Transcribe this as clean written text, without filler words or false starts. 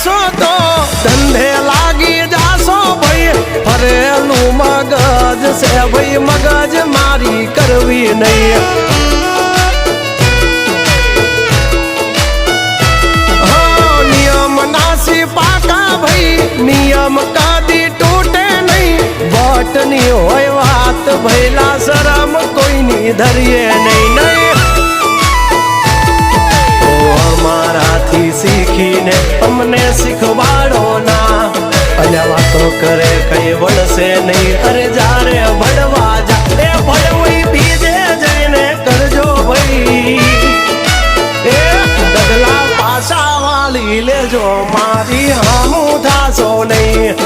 કરશો તો ધંધે લાગી જાશો ભાઈ ફરેલું મગજ છે ભાઈ મગજ મારી કરવી નહીં નિયમ નાસી પાકા ભાઈ નિયમ કદી તૂટે નહીં વટની હોય વાત ભૈલા શરમ કોઈની ધરીએ નહીં નહીં અમારાથી શીખીને અમને શીખવાડો ના અલ્યા વાતો કરે કઈ વળશે નહીં અરે જારે ભણવા જા એ ભણવી બીજે જઈને કરજો ભાઈ એ ડગલા પાછા વાળી લેજો મારી હામું થાશો નહીં